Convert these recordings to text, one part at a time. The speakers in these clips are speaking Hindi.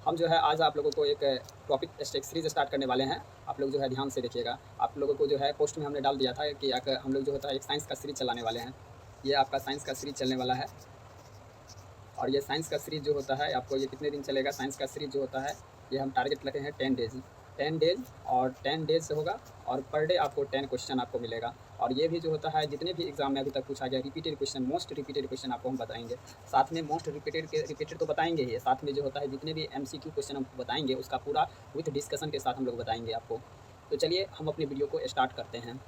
हम जो है आज आप लोगों को एक टॉपिक सीरीज़ स्टार्ट करने वाले हैं। आप लोग जो है ध्यान से देखिएगा। आप लोगों को जो है पोस्ट में हमने डाल दिया था कि हम लोग जो होता है एक साइंस का सीरीज़ चलाने वाले हैं। ये आपका साइंस का सीरीज़ चलने वाला है और ये साइंस का सीरीज़ जो होता है आपको ये कितने दिन चलेगा। साइंस का सीरीज़ जो होता है ये हम टारगेट रखे हैं 10 डेज़ और 10 डेज़ से होगा और पर डे आपको 10 क्वेश्चन आपको मिलेगा। और ये भी जो होता है जितने भी एग्जाम में अभी तक पूछा गया repeated question, most repeated question आपको हम बताएंगे। साथ में मोस्ट रिपीटेड तो बताएंगे ही, साथ में जो होता है जितने भी MCQ क्वेश्चन हम बताएंगे उसका पूरा विथ डिस्कशन के साथ हम लोग बताएंगे आपको। तो चलिए हम अपनी वीडियो को स्टार्ट करते हैं।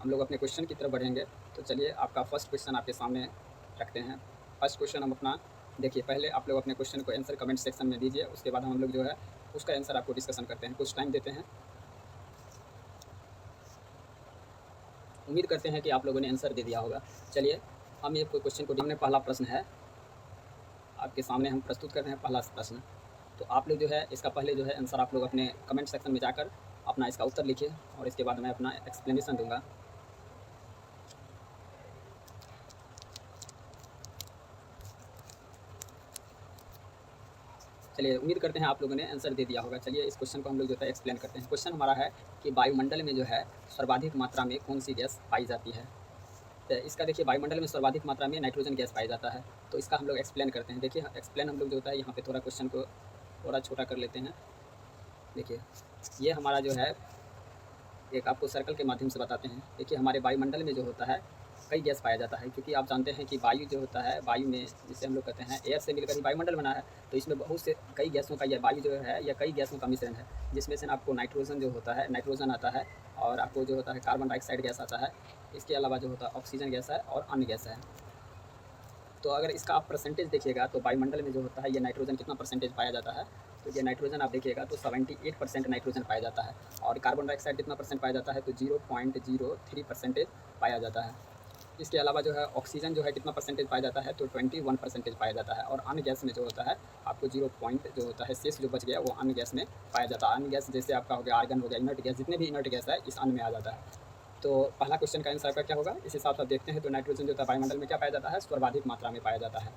हम लोग अपने क्वेश्चन की तरफ बढ़ेंगे। तो चलिए आपका फर्स्ट क्वेश्चन आपके सामने रखते हैं। फर्स्ट क्वेश्चन हम अपना देखिए, पहले आप लोग अपने क्वेश्चन को आंसर कमेंट सेक्शन में दीजिए, उसके बाद हम लोग जो है उसका आंसर आपको डिस्कशन करते हैं। कुछ टाइम देते हैं। उम्मीद करते हैं कि आप लोगों ने आंसर दे दिया होगा। चलिए हम ये क्वेश्चन को हमने पहला प्रश्न है आपके सामने हम प्रस्तुत कर रहे हैं। पहला प्रश्न तो आप लोग जो है इसका पहले जो है आंसर आप लोग अपने कमेंट सेक्शन में जाकर अपना इसका उत्तर लिखिए और इसके बाद मैं अपना एक्सप्लेनेशन दूंगा। चलिए उम्मीद करते हैं आप लोगों ने आंसर दे दिया होगा। चलिए इस क्वेश्चन को हम लोग जो है एक्सप्लेन करते हैं। क्वेश्चन हमारा है कि वायुमंडल में जो है सर्वाधिक मात्रा में कौन सी गैस पाई जाती है। तो इसका देखिए वायुमंडल में सर्वाधिक मात्रा में नाइट्रोजन गैस पाया जाता है। तो इसका हम लोग एक्सप्लेन करते हैं। देखिए एक्सप्लेन हम लोग जो होता है यहाँ पे थोड़ा क्वेश्चन को थोड़ा छोटा कर लेते हैं। देखिए ये हमारा जो है एक आपको सर्कल के माध्यम से बताते हैं। देखिए हमारे वायुमंडल में जो होता है कई गैस पाया जाता है, क्योंकि आप जानते हैं कि वायु जो होता है, वायु में जिसे हम लोग कहते हैं एयर से मिलकर ही वायुमंडल बना है। तो इसमें बहुत से कई गैसों का यह वायु जो है या कई गैसों का मिश्रण है, जिसमें से आपको नाइट्रोजन जो होता है, नाइट्रोजन आता है और आपको जो होता है कार्बन डाइऑक्साइड गैस आता है। इसके अलावा जो होता है ऑक्सीजन गैस है और अन्य गैस है। तो अगर इसका आप परसेंटेज देखिएगा तो वायुमंडल में जो होता है ये नाइट्रोजन कितना परसेंटेज पाया जाता है। तो ये नाइट्रोजन आप देखिएगा तो 78% नाइट्रोजन पाया जाता है और कार्बन डाइऑक्साइड कितना परसेंट पाया जाता है तो 0.03% पाया जाता है। इसके अलावा जो है ऑक्सीजन जो है कितना परसेंटेज पाया जाता है तो 21% पाया जाता है और अन्य गैस में जो होता है आपको 0 पॉइंट जो होता है शेष जो बच गया वो अन्य गैस में पाया जाता है। अन्य गैस जैसे आपका हो गया आर्गन हो गया, इनर्ट गैस, जितने भी इनर्ट गैस है इस अन्य में आ जाता है। तो पहला क्वेश्चन का आंसर आपका क्या होगा इस हिसाब से देखते हैं। तो नाइट्रोजन जो होता है वायुमंडल में क्या पाया जाता है, सर्वाधिक मात्रा में पाया जाता है।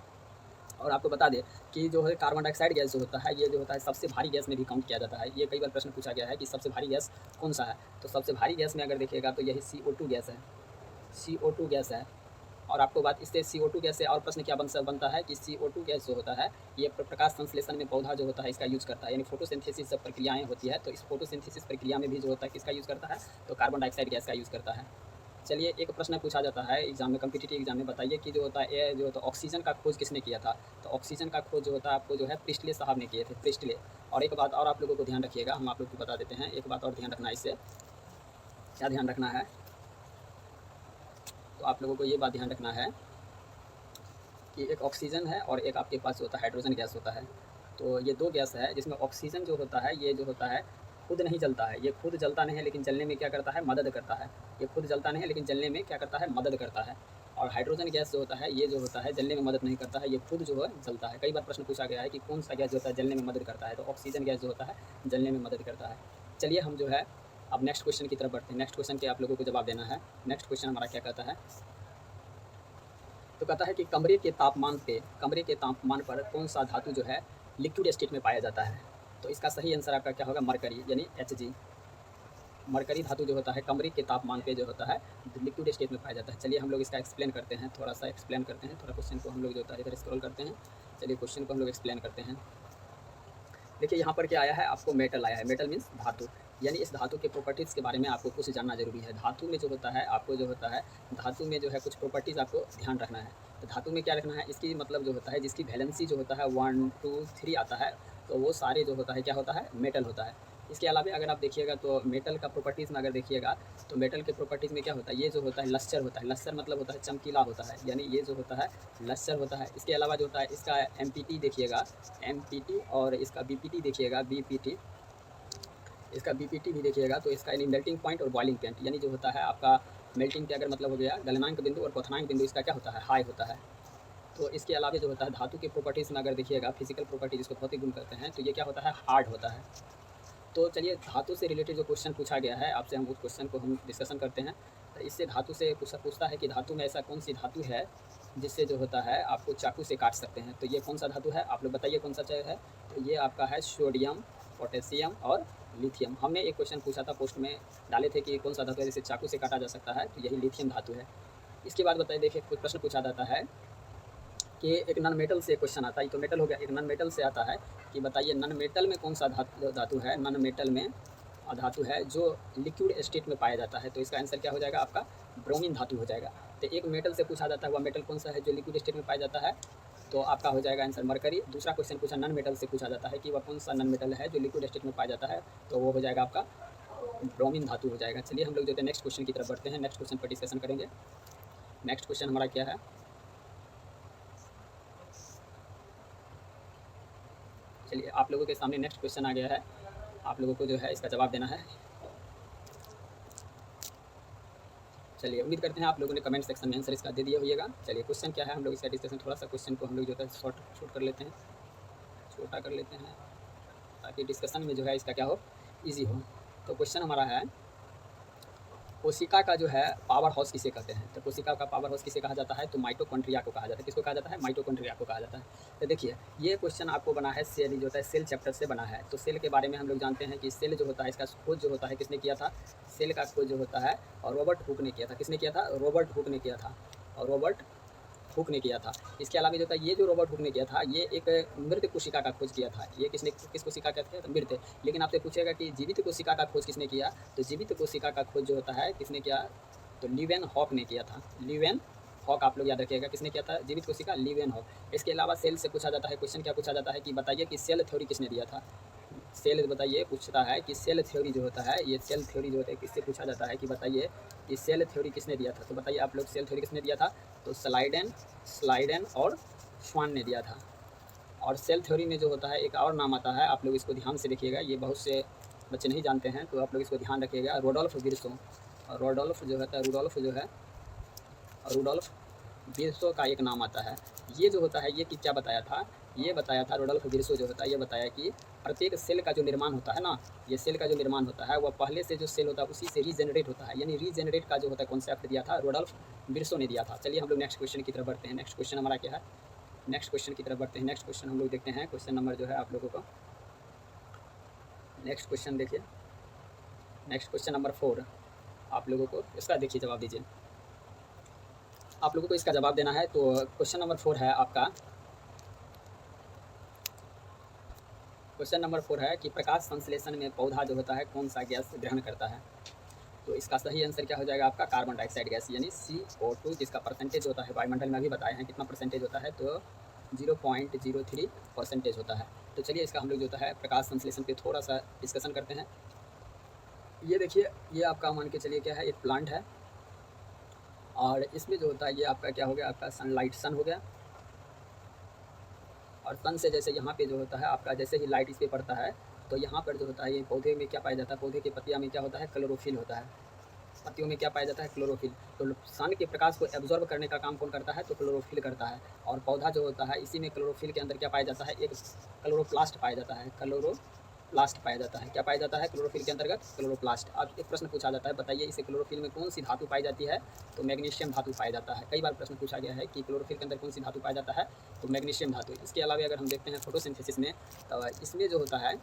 और आपको बता दें कि जो है कार्बन डाइऑक्साइड गैस जो होता है ये जो होता है सबसे भारी गैस में भी काउंट किया जाता है। ये कई बार प्रश्न पूछा गया है कि सबसे भारी गैस कौन सा है। तो सबसे भारी गैस में अगर देखिएगा तो यही CO2 गैस है। CO2 गैस है। और आपको बात इससे CO2 गैस से और प्रश्न क्या बनता है कि CO2 गैस जो होता है ये प्रकाश संश्लेषण में पौधा जो होता है इसका यूज़ करता है, यानी फोटोसिंथेसिस जब प्रक्रियाएं होती है तो इस फोटोसिंथेसिस प्रक्रिया में भी जो होता है किसका यूज़ करता है तो कार्बन डाइऑक्साइड गैस का यूज़ करता है। चलिए एक प्रश्न पूछा जाता है एग्जाम में, कम्पिटिटिव एग्जाम में, बताइए कि जो होता है ये जो होता है ऑक्सीजन का खोज किसने किया था। तो ऑक्सीजन का खोज जो होता है आपको जो है प्रिस्टले साहब ने किए थे, प्रिस्टले। और एक बात और आप लोगों को ध्यान रखिएगा, हम आप लोग को बता देते हैं, एक बात और ध्यान रखना है। इससे क्या ध्यान रखना है तो आप लोगों को ये बात ध्यान रखना है कि एक ऑक्सीजन है और एक आपके पास होता है हाइड्रोजन गैस होता है। तो ये दो गैस है जिसमें ऑक्सीजन जो होता है ये जो होता है खुद नहीं जलता है, ये खुद जलता नहीं है लेकिन जलने में क्या करता है मदद करता है। ये खुद जलता नहीं है लेकिन जलने में क्या करता है मदद करता है। और हाइड्रोजन गैस जो होता है ये जो होता है जलने में मदद नहीं करता है, ये खुद जो है जलता है। कई बार प्रश्न पूछा गया है कि कौन सा गैस जो होता है जलने में मदद करता है, तो ऑक्सीजन गैस जो होता है जलने में मदद करता है। चलिए हम जो है अब नेक्स्ट क्वेश्चन की तरफ बढ़ते हैं। नेक्स्ट क्वेश्चन के आप लोगों को जवाब देना है। नेक्स्ट क्वेश्चन हमारा क्या कहता है तो कहता है कि कमरे के तापमान पर कौन सा धातु जो है लिक्विड स्टेट में पाया जाता है। तो इसका सही आंसर आपका क्या होगा मरकरी, यानी Hg। मरकरी धातु जो होता है कमरे के तापमान पे जो होता है लिक्विड स्टेट में पाया जाता है। चलिए हम लोग इसका एक्सप्लेन करते हैं, थोड़ा सा एक्सप्लेन करते हैं। थोड़ा क्वेश्चन को हम लोग जो होता है इधर स्क्रॉल करते हैं। चलिए क्वेश्चन को हम लोग एक्सप्लेन करते हैं। देखिए यहाँ पर क्या आया है, आपको मेटल आया है। मेटल मीन्स धातु, यानी इस धातु के प्रॉपर्टीज़ के बारे में आपको कुछ जानना जरूरी है। धातु में जो होता है आपको जो होता है धातु में जो है कुछ प्रॉपर्टीज़ आपको ध्यान रखना है। तो धातु में क्या रखना है, इसकी मतलब जो होता है जिसकी वैलेंसी जो होता है 1 2 3 आता है तो वो सारे जो होता है क्या होता है मेटल होता है। इसके अलावा अगर आप देखिएगा तो मेटल का प्रॉपर्टीज़ में अगर देखिएगा तो मेटल के प्रॉपर्टीज़ में क्या होता है, ये जो होता है लस्टर होता है। लस्टर मतलब होता है चमकीला होता है, यानी ये जो होता है लस्टर होता है। इसके अलावा जो होता है इसका MPT देखिएगा, MPT, और इसका BPT देखिएगा, BPT, इसका BPT भी देखिएगा तो इसका यानी मेल्टिंग पॉइंट और बॉइलिंग पॉइंट, यानी जो होता है आपका मेल्टिंग के अगर मतलब हो गया गलनांक बिंदु और क्वथनांक बिंदु इसका क्या होता है हाई होता है। तो इसके अलावा जो होता है धातु की प्रॉपर्टीज़ में अगर देखिएगा फिजिकल प्रॉपर्टी जिसको भौतिक गुण कहते हैं तो ये क्या होता है हार्ड होता है। तो चलिए धातु से रिलेटेड जो क्वेश्चन पूछा गया है आपसे, हम उस क्वेश्चन को हम डिस्कशन करते हैं। तो इससे धातु से पूछता है कि धातु में ऐसा कौन सी धातु है जिससे जो होता है आपको चाकू से काट सकते हैं। तो ये कौन सा धातु है, आप लोग बताइए कौन सा है। तो ये आपका है सोडियम, पोटेशियम और लिथियम। हमने एक क्वेश्चन पूछा था, पोस्ट में डाले थे कि कौन सा धातु है जिसे चाकू से काटा जा सकता है, तो यही लिथियम धातु है। इसके बाद बताइए, देखिए कुछ प्रश्न पूछा जाता है कि एक नॉन मेटल से क्वेश्चन आता है, तो मेटल हो गया, एक नॉन मेटल से आता है कि बताइए नॉन मेटल में कौन सा धातु है, नॉन मेटल में धातु है जो लिक्विड स्टेट में पाया जाता है। तो इसका आंसर क्या हो जाएगा आपका, ब्रोमीन धातु हो जाएगा। तो एक मेटल से पूछा जाता है, वह मेटल कौन सा है जो लिक्विड स्टेट में पाया जाता है, तो आपका हो जाएगा आंसर मरकरी। दूसरा क्वेश्चन पूछा नॉन मेटल से पूछा जाता है कि वह कौन सा नॉन मेटल है जो लिक्विड स्टेट में पाया जाता है, तो वो हो जाएगा आपका ब्रोमीन धातु हो जाएगा। चलिए हम लोग जो है नेक्स्ट क्वेश्चन की तरफ बढ़ते हैं, नेक्स्ट क्वेश्चन पर डिस्कशन करेंगे। नेक्स्ट क्वेश्चन हमारा क्या है, चलिए आप लोगों के सामने नेक्स्ट क्वेश्चन आ गया है, आप लोगों को जो है इसका जवाब देना है। चलिए उम्मीद करते हैं आप लोगों ने कमेंट सेक्शन में आंसर इसका दे दिया होगा। चलिए क्वेश्चन क्या है, हम लोग इसका डिस्कशन, थोड़ा सा क्वेश्चन को हम लोग जो है शॉर्ट कर लेते हैं, छोटा कर लेते हैं, ताकि डिस्कशन में जो है इसका क्या हो, ईजी हो। तो क्वेश्चन हमारा है, कोशिका का जो है पावर हाउस किसे कहते हैं। तो कोशिका का पावर हाउस किसे कहा जाता है, तो माइटोकॉन्ड्रिया को कहा जाता है। किसको कहा जाता है, माइटोकॉन्ड्रिया को कहा जाता है। तो देखिए ये क्वेश्चन आपको बना है सेल, जो होता है सेल चैप्टर से बना है। तो सेल के बारे में हम लोग जानते हैं कि सेल जो होता है इसका खोज जो होता है किसने किया था, सेल का खोज जो होता है और रॉबर्ट हुक ने किया था। किसने किया था, रॉबर्ट हुक ने किया था, और रॉबर्ट हुक ने किया था। इसके अलावा जो था, ये जो रॉबर्ट हुक ने किया था, ये एक मृत कोशिका का खोज किया था। ये किस कोशिका का किया था, मृत। लेकिन आपसे पूछेगा कि जीवित कोशिका का खोज किसने किया, तो जीवित कोशिका का खोज जो होता है किसने किया, तो लीवेन हॉक ने किया था। लीवेन हॉक आप लोग याद रखिएगा, किसने किया था जीवित कोशिका, लीवेन हॉक। इसके अलावा सेल से पूछा जाता है, क्वेश्चन क्या पूछा जाता है कि बताइए कि सेल थ्योरी किसने दिया था। सेल बताइए, पूछता है कि सेल थ्योरी जो होता है, ये सेल थ्योरी जो होता है किससे पूछा जाता है कि बताइए कि सेल थ्योरी किसने दिया था। तो बताइए आप लोग सेल थ्योरी किसने दिया था, तो स्लाइडेन और श्वान ने दिया था। और सेल थ्योरी में जो होता है एक और नाम आता है, आप लोग इसको ध्यान से देखिएगा, ये बहुत से बच्चे नहीं जानते हैं, तो आप लोग इसको ध्यान रखिएगा, रोडोल्फ विर्सो। रोडोल्फ जो होता है, रुडोल्फ जो है, रुडोल्फ विर्सो का एक नाम आता है। ये जो होता है ये कि क्या बताया था, ये बताया था रोडोल्फ विर्सो जो होता है, ये बताया कि प्रत्येक सेल का जो निर्माण होता है ना, ये सेल का जो निर्माण होता है वह पहले से जो सेल होता है उसी से रीजनरेट होता है, यानी रीजनरेट का जो होता है कॉन्सेप्ट दिया था रोडोल्फ विर्सो ने दिया था। चलिए हम लोग नेक्स्ट क्वेश्चन की तरफ बढ़ते हैं। नेक्स्ट क्वेश्चन हमारा क्या है, नेक्स्ट क्वेश्चन की तरफ बढ़ते हैं। नेक्स्ट क्वेश्चन हम लोग देखते हैं, क्वेश्चन नंबर जो है आप लोगों को, नेक्स्ट क्वेश्चन देखिए, नेक्स्ट क्वेश्चन नंबर 4 आप लोगों को इसका देखिए जवाब दीजिए, आप लोगों को इसका जवाब देना है। तो क्वेश्चन नंबर 4 है आपका, क्वेश्चन नंबर 4 है कि प्रकाश संश्लेषण में पौधा जो होता है कौन सा गैस ग्रहण करता है। तो इसका सही आंसर क्या हो जाएगा आपका, कार्बन डाइऑक्साइड गैस, यानी CO2, जिसका परसेंटेज होता है वायुमंडल में भी बताए हैं कितना परसेंटेज होता है, तो 0.03% होता है। तो चलिए इसका हम लोग जो होता है प्रकाश संश्लेषण पे थोड़ा सा डिस्कशन करते हैं। ये देखिए, ये आपका मान के चलिए क्या है, एक प्लांट है, और इसमें जो होता है ये आपका क्या हो गया, आपका सनलाइट, सन हो गया, और सन से जैसे यहाँ पे जो होता है आपका, जैसे ही लाइट इस पर पड़ता है तो यहाँ पर जो होता है ये पौधे में क्या पाया जाता है, पौधे के पत्तियाँ में क्या होता है, क्लोरोफिल होता है, पत्तियों में क्या पाया जाता है, क्लोरोफिल। तो सन के प्रकाश को एब्जॉर्ब करने का काम कौन करता है, तो क्लोरोफिल करता है। और पौधा जो होता है इसी में क्लोरोफिल के अंदर क्या पाया जाता है, एक क्लोरोप्लास्ट पाया जाता है, क्लोरोप्लास्ट पाया जाता है। क्या पाया जाता है क्लोरोफिल के अंतर्गत, क्लोरोप्लास्ट। अब एक प्रश्न पूछा जाता है, बताइए इसे क्लोरोफिल में कौन सी धातु पाई जाती है, तो मैग्नीशियम धातु पाया जाता है। कई बार प्रश्न पूछा गया है कि क्लोरोफिल के अंदर कौन सी धातु पाया जाता है, तो मैग्नीशियम धातु। इसके अलावा अगर हम देखते हैं फोटोसिंथेसिस में, तो इसमें जो होता है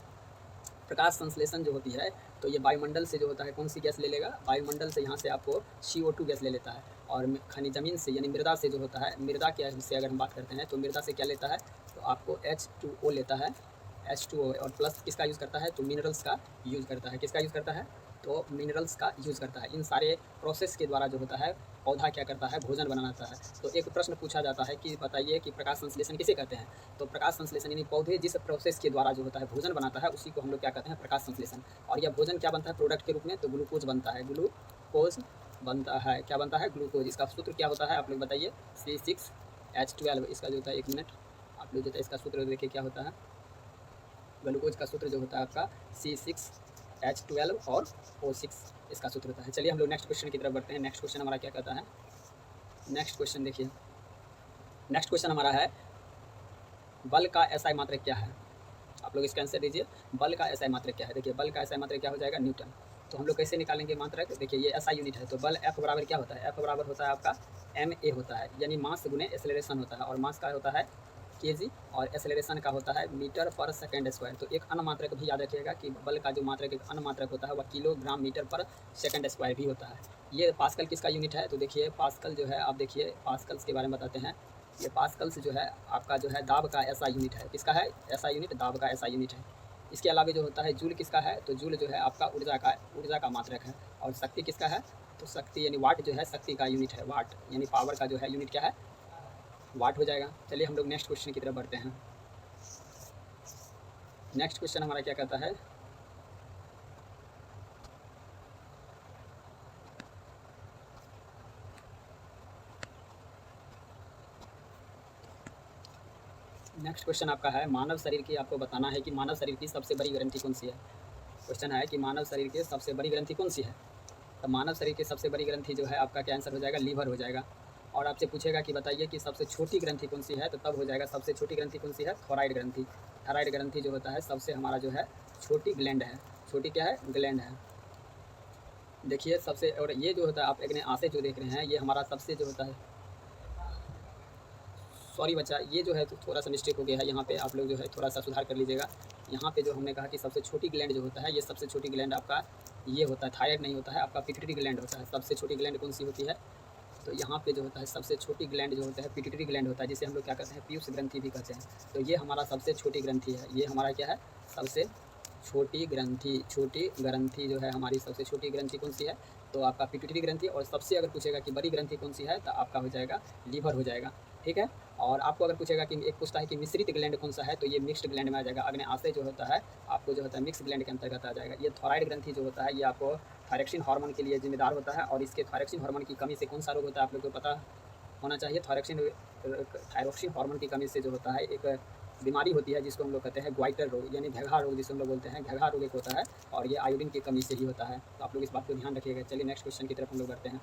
प्रकाश संश्लेषण जो होती है, तो ये वायुमंडल से जो होता है कौन सी गैस ले लेगा, वायुमंडल से यहाँ से आपको CO2 गैस ले लेता है, और खनिज जमीन से यानी मृदा से जो होता है, मृदा के से अगर हम बात करते हैं तो मृदा से क्या लेता है, तो आपको H2O लेता है, H2O, और प्लस किसका यूज़ करता है, तो मिनरल्स का यूज़ करता है। किसका यूज़ करता है, तो मिनरल्स का यूज़ करता है। इन सारे प्रोसेस के द्वारा जो होता है पौधा क्या करता है, भोजन बनाता है। तो एक प्रश्न पूछा जाता है कि बताइए कि प्रकाश संश्लेषण किसे कहते हैं, तो प्रकाश संश्लेषण यानी पौधे जिस प्रोसेस के द्वारा जो होता है भोजन बनाता है उसी को हम लोग क्या कहते हैं, प्रकाश संश्लेषण। और यह भोजन क्या बनता है प्रोडक्ट के रूप में, तो ग्लूकोज बनता है, ग्लूकोज बनता है। क्या बनता है, ग्लूकोज। इसका सूत्र क्या होता है आप लोग बताइए, C6H12। इसका जो होता है, एक मिनट, आप लोग जो है इसका सूत्र देखिए क्या होता है, ग्लूकोज का सूत्र जो होता है आपका C6H12 और O6 इसका सूत्र होता है। चलिए हम लोग नेक्स्ट क्वेश्चन की तरफ बढ़ते हैं। नेक्स्ट क्वेश्चन हमारा क्या कहता है, नेक्स्ट क्वेश्चन देखिए, नेक्स्ट क्वेश्चन हमारा है बल का SI मात्रक क्या है। आप लोग इसका आंसर दीजिए, बल का SI मात्रक क्या है। देखिए बल का SI मात्रक क्या हो जाएगा, न्यूटन। तो हम लोग कैसे निकालेंगे मात्रक, देखिए ये SI यूनिट है, तो बल F बराबर क्या होता है, F बराबर होता है आपका ma होता है, यानी मास गुने एक्सेलरेशन होता है, और मास का होता है kg और एक्सेलरेशन का होता है मीटर पर सेकंड स्क्वायर। तो एक अन्य मात्रक भी याद रखिएगा कि बल का जो मात्रक एक अन्य मात्रक होता है वह किलोग्राम मीटर पर सेकंड स्क्वायर भी होता है। ये पास्कल किसका यूनिट है? तो देखिए पास्कल जो है, आप देखिए पास्कल्स के बारे में बताते हैं। ये पास्कल्स जो है आपका जो है दाब का ऐसा यूनिट है। किसका है ऐसा यूनिट? दाब का ऐसा यूनिट है। इसके अलावा जो होता है जूल किसका है? तो जूल जो है आपका ऊर्जा का मात्रक है। और शक्ति किसका है? तो शक्ति यानी वाट जो है शक्ति का यूनिट है। वाट यानी पावर का जो है यूनिट क्या है? वाट हो जाएगा। चलिए हम लोग नेक्स्ट क्वेश्चन की तरफ बढ़ते हैं। नेक्स्ट क्वेश्चन हमारा क्या कहता है? नेक्स्ट क्वेश्चन आपका है मानव शरीर की, आपको बताना है कि मानव शरीर की सबसे बड़ी ग्रंथि कौन सी है। क्वेश्चन है कि मानव शरीर की सबसे बड़ी ग्रंथि कौन सी है। तो मानव शरीर की सबसे बड़ी ग्रंथि जो है आपका क्या आंसर हो जाएगा? लीवर हो जाएगा। और आपसे पूछेगा कि बताइए कि सबसे छोटी ग्रंथि कौन सी है, तो तब हो जाएगा सबसे छोटी ग्रंथि कौन सी है? थायराइड ग्रंथि। थायराइड ग्रंथि जो होता है सबसे हमारा जो है छोटी ग्लैंड है। छोटी क्या है? ग्लैंड है। देखिए सबसे, और ये जो होता है आप अपने आंखें जो देख रहे हैं ये हमारा सबसे जो होता है, सॉरी बच्चा, ये जो है तो थोड़ा सा मिस्टेक हो गया है यहाँ पे, आप लोग जो है थोड़ा सा सुधार कर लीजिएगा। यहाँ पे जो हमने कहा कि सबसे छोटी ग्लैंड जो होता है, ये सबसे छोटी ग्लैंड आपका ये होता है, थायराइड नहीं होता है, आपका पिट्यूटरी ग्लैंड होता है। सबसे छोटी ग्लैंड कौन सी होती है? तो यहाँ पे जो होता है सबसे छोटी ग्लैंड जो होता है पिट्यूटरी ग्लैंड होता है, जिसे हम लोग क्या कहते हैं? पीयूष ग्रंथि भी कहते हैं। तो ये हमारा सबसे छोटी ग्रंथि है। ये हमारा क्या है? सबसे छोटी ग्रंथि। छोटी ग्रंथि जो है हमारी सबसे छोटी ग्रंथि कौन सी है? तो आपका पिट्यूटरी ग्रंथि। और सबसे अगर पूछेगा कि बड़ी ग्रंथि कौन सी है, तो आपका हो जाएगा लीवर हो जाएगा। ठीक है। और आपको अगर पूछेगा कि एक पूछता है कि मिश्रित ग्लैंड कौन सा है, तो ये मिक्स्ड ग्लैंड में आ जाएगा। अग्न्याशय जो होता है आपको जो होता है मिक्स ग्लैंड के अंतर्गत आ जाएगा। ये थायराइड ग्रंथि जो होता है ये आपको थायरॉक्सिन हार्मोन के लिए जिम्मेदार होता है। और इसके थायरॉक्सिन हार्मोन की कमी से कौन सा रोग होता है आप लोग को पता होना चाहिए। थायरॉक्सिन हार्मोन की कमी से जो होता है एक बीमारी होती है जिसको हम लोग कहते हैं ग्वाइटर रोग, यानी घघा रोग जिसे हम लोग बोलते हैं। घघा रोग एक होता है और ये आयोडीन की कमी से ही होता है। तो आप लोग इस बात को ध्यान रखिएगा। चलिए नेक्स्ट क्वेश्चन की तरफ हम लोग बढ़ते हैं।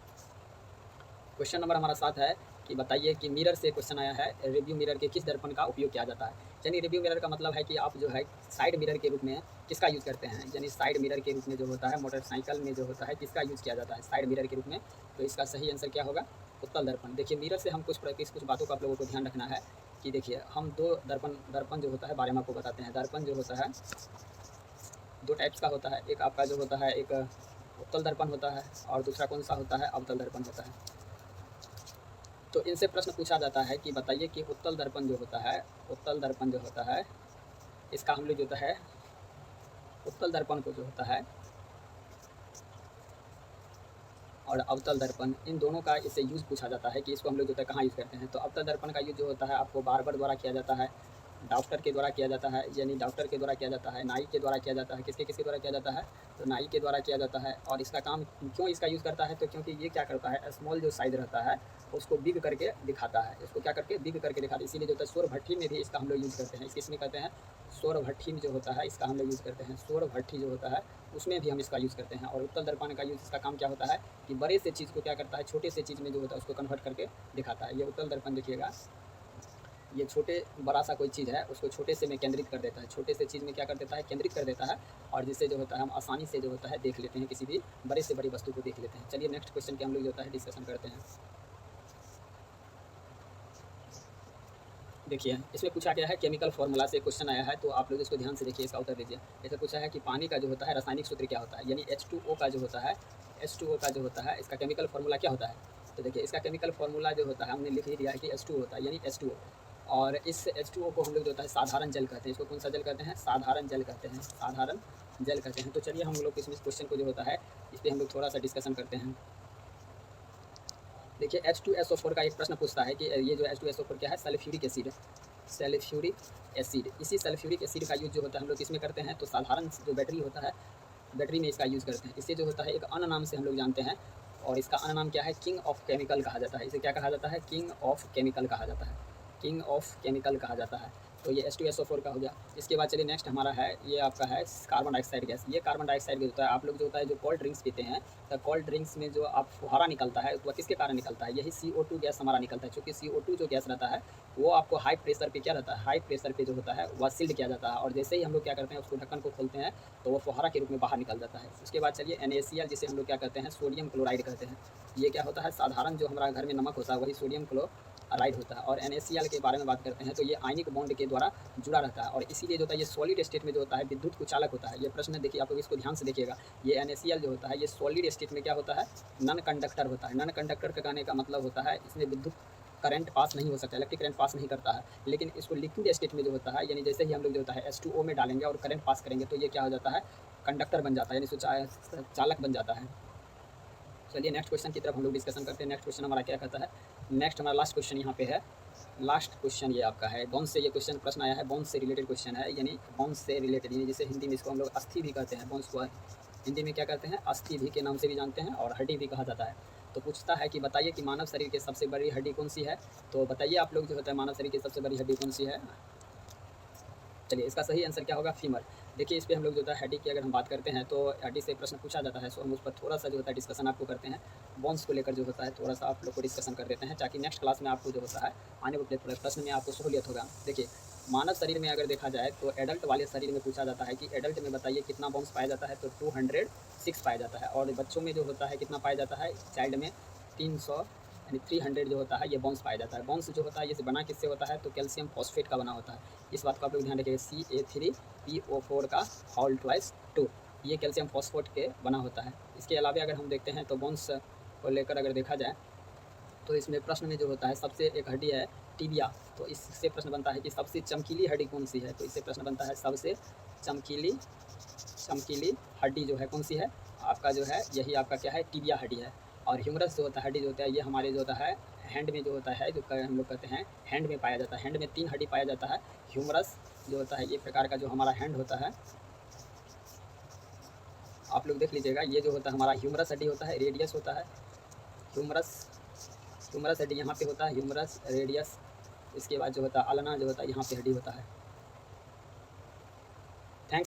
क्वेश्चन नंबर हमारा 7 है कि बताइए कि मिरर से क्वेश्चन आया है, रिव्यू मिरर के किस दर्पण का उपयोग किया जाता है। यानी रिव्यू मिरर का मतलब है कि आप जो है साइड मिरर के रूप में किसका यूज़ करते हैं। यानी साइड मिरर के रूप में जो होता है मोटरसाइकिल में जो होता है किसका यूज़ किया जाता है? साइड मिरर के रूप में। तो इसका सही आंसर क्या होगा? उत्तल दर्पण। देखिए मिरर से हम कुछ बातों का आप लोगों को ध्यान रखना है कि देखिए हम दो दर्पण जो होता है बारे में आपको बताते हैं। दर्पण जो होता है दो टाइप्स का होता है। एक आपका जो होता है एक उत्तल दर्पण होता है और दूसरा कौन सा होता है? अवतल दर्पण होता है। तो इनसे प्रश्न पूछा जाता है कि बताइए कि उत्तल दर्पण जो होता है, उत्तल दर्पण जो होता है इसका हम लोग जो होता है उत्तल दर्पण को जो होता है और अवतल दर्पण, इन दोनों का इससे यूज़ पूछा जाता है कि इसको हम लोग जो है कहाँ यूज़ करते हैं। तो अवतल दर्पण का यूज़ जो होता है आपको बार्बर द्वारा किया जाता है, डॉक्टर के द्वारा किया जाता है, यानी डॉक्टर के द्वारा किया जाता है, नाई के द्वारा किया जाता है। किसके द्वारा किया जाता है? तो नाई के द्वारा किया जाता है। और इसका काम क्यों इसका यूज़ करता है? तो क्योंकि ये क्या करता है, स्मॉल जो साइज़ रहता है उसको बिग करके दिखाता है। इसको क्या करके? बिग करके दिखाता है। इसीलिए जो होता है सौर भट्ठी में भी इसका हम लोग यूज़ करते हैं। किसमें कहते हैं? सौर भट्ठी में जो होता है इसका हम लोग यूज़ करते हैं। सौर भट्ठी जो होता है उसमें भी हम इसका यूज़ करते हैं। और उत्तल दर्पण का यूज़, इसका काम क्या होता है कि बड़े से चीज़ को क्या करता है छोटे से चीज़ में जो होता है उसको कन्वर्ट करके दिखाता है। ये उत्तल दर्पण देखिएगा, ये छोटे बड़ा सा कोई चीज़ है उसको छोटे से में केंद्रित कर देता है। छोटे से चीज़ में क्या कर देता है? केंद्रित कर देता है। और जिससे जो होता है हम आसानी से जो होता है देख लेते हैं, किसी भी बड़े से बड़ी वस्तु को देख लेते हैं। चलिए नेक्स्ट क्वेश्चन के हम लोग जो होता है डिस्कशन करते हैं। देखिए इसमें पूछा गया है केमिकल फार्मूला से क्वेश्चन आया है, तो आप लोग इसको ध्यान से देखिए, इसका उत्तर दीजिए। ऐसे पूछा है कि पानी का जो होता है रासायनिक सूत्र क्या होता है, यानी H2O का जो होता है, H2O का जो होता है इसका केमिकल फार्मूला क्या होता है। तो देखिए इसका केमिकल फार्मूला जो होता है हमने लिख ही दिया है कि H2O होता है, यानी H2O। और इस H2O को हम लोग जो होता है साधारण जल कहते हैं। इसको कौन सा जल कहते हैं? साधारण जल कहते हैं। साधारण जल कहते हैं। तो चलिए हम लोग इसमें क्वेश्चन को जो होता है इस पर हम लोग थोड़ा सा डिस्कशन करते हैं। देखिए H2SO4 का एक प्रश्न पूछता है कि ये जो H2SO4 क्या है? Sulphuric acid. Sulphuric acid. इसी सल्फ्यूरिक एसिड का यूज़ जो होता है हम लोग किसमें करते हैं? तो साधारण जो बैटरी होता है, बैटरी में इसका यूज़ करते हैं। इसे जो होता है एक अन्य नाम से हम लोग जानते हैं, और इसका अन्य नाम क्या है? किंग ऑफ केमिकल कहा जाता है। इसे क्या कहा जाता है? किंग ऑफ केमिकल कहा जाता है। किंग ऑफ केमिकल कहा जाता है। तो ये H2SO4 का हो गया। इसके बाद चलिए नेक्स्ट हमारा है, ये आपका है कार्बन डाइऑक्साइड गैस। ये कार्बन डाइऑक्साइड गैस होता है, आप लोग जो होता है जो कोल्ड ड्रिंक्स पीते हैं, तो कोल्ड ड्रिंक्स में जो आप फुहारा निकलता है वह किसके कारण निकलता है? यही CO2 गैस हमारा निकलता है। क्योंकि CO2 जो गैस रहता है वो आपको हाई प्रेशर पे क्या रहता है? हाई प्रेशर पे जो होता है वह सील्ड किया जाता है, और जैसे ही हम लोग क्या करते हैं उसको ढक्कन को खोलते हैं तो वो फुहारा के रूप में बाहर निकल जाता है। उसके बाद चलिए NaCl जिसे हम लोग क्या कहते हैं? सोडियम क्लोराइड कहते हैं। ये क्या होता है, साधारण जो हमारा घर में नमक होता है वही सोडियम क्लोराइड होता है। और NaCl के बारे में बात करते हैं तो ये आयनिक बॉन्ड के द्वारा जुड़ा रहता है और इसीलिए जो होता है ये सॉलिड स्टेट में जो होता है विद्युत कुचालक होता है। ये प्रश्न देखिए, आप लोग इसको ध्यान से देखिएगा। ये NaCl जो होता है ये सॉलिड स्टेट में क्या होता है, नॉन कंडक्टर होता है। नॉन कंडक्टर का कहने का मतलब होता है इसमें विद्युत करंट पास नहीं हो सकता, इलेक्ट्रिक करंट पास नहीं करता है। लेकिन इसको लिक्विड स्टेट में जो होता है, यानी जैसे ही हम लोग जो होता है H2O में डालेंगे और करंट पास करेंगे तो ये क्या हो जाता है, कंडक्टर बन जाता है, यानी चालक बन जाता है। चलिए नेक्स्ट क्वेश्चन की तरफ हम लोग डिस्कशन करते हैं। नेक्स्ट क्वेश्चन हमारा क्या कहता है, नेक्स्ट हमारा लास्ट क्वेश्चन यहाँ पे है। लास्ट क्वेश्चन ये आपका है, बोन्स से ये क्वेश्चन प्रश्न आया है, बोन्स से रिलेटेड क्वेश्चन है, यानी बोन्स से रिलेटेड, यानी जिसे हिंदी में इसको हम लोग अस्थि भी कहते हैं। बोन्स को हिंदी में क्या कहते हैं, अस्थि भी के नाम से भी जानते हैं और हड्डी भी कहा जाता है। तो पूछता है कि बताइए कि मानव शरीर की सबसे बड़ी हड्डी कौन सी है। तो बताइए आप लोग जो होता है मानव शरीर की सबसे बड़ी हड्डी कौन सी है। चलिए इसका सही आंसर क्या होगा, फीमर। देखिए इस पर हम लोग जो होता है हड्डी की अगर हम बात करते हैं तो हड्डी से प्रश्न पूछा जाता है, सो हम उस पर थोड़ा सा जो होता है डिस्कशन आपको करते हैं। बोन्स को लेकर जो होता है थोड़ा सा आप लोग को डिस्कशन कर देते हैं ताकि नेक्स्ट क्लास में आपको जो होता है आने वाले प्रश्न में आपको सहूलियत होगा। देखिए मानव शरीर में अगर देखा जाए तो एडल्ट वाले शरीर में पूछा जाता है कि एडल्ट में बताइए कितना बोन्स पाया जाता है, तो 206 पाया जाता है। और बच्चों में जो होता है कितना पाया जाता है, चाइल्ड में 300 यानी 300 जो होता है ये बोन्स पाया जाता है। बोन्स जो होता है ये बना किससे होता है, तो कैल्शियम फॉस्फेट का बना होता है। इस बात को आप लोग ध्यान रखिएगा, CA3PO4 का होल ट्वाइस 2, ये कैल्शियम फॉस्फेट के बना होता है। इसके अलावा अगर हम देखते हैं तो बोन्स को लेकर अगर देखा जाए तो इसमें प्रश्न में जो होता है सबसे एक हड्डी है टिबिया। तो इससे प्रश्न बनता है कि सबसे चमकीली हड्डी कौन सी है। तो इससे प्रश्न बनता है सबसे चमकीली हड्डी जो है कौन सी है, आपका जो है यही आपका क्या है, टिबिया हड्डी है। और ह्यूमरस जो होता है हड्डी जो होता है ये हमारे जो होता है हैंड में जो होता है, जो हम लोग कहते हैं हैंड में पाया जाता है। हैंड में 3 हड्डी पाया जाता है। ह्यूमरस जो होता है ये प्रकार का जो हमारा हैंड होता है, आप लोग देख लीजिएगा, ये जो होता है हमारा ह्यूमरस हड्डी होता है, रेडियस होता है, ह्यूमरस हड्डी यहाँ पे होता है, ह्यूमरस रेडियस। इसके बाद जो होता है अल्ना जो होता है यहाँ पे हड्डी होता है।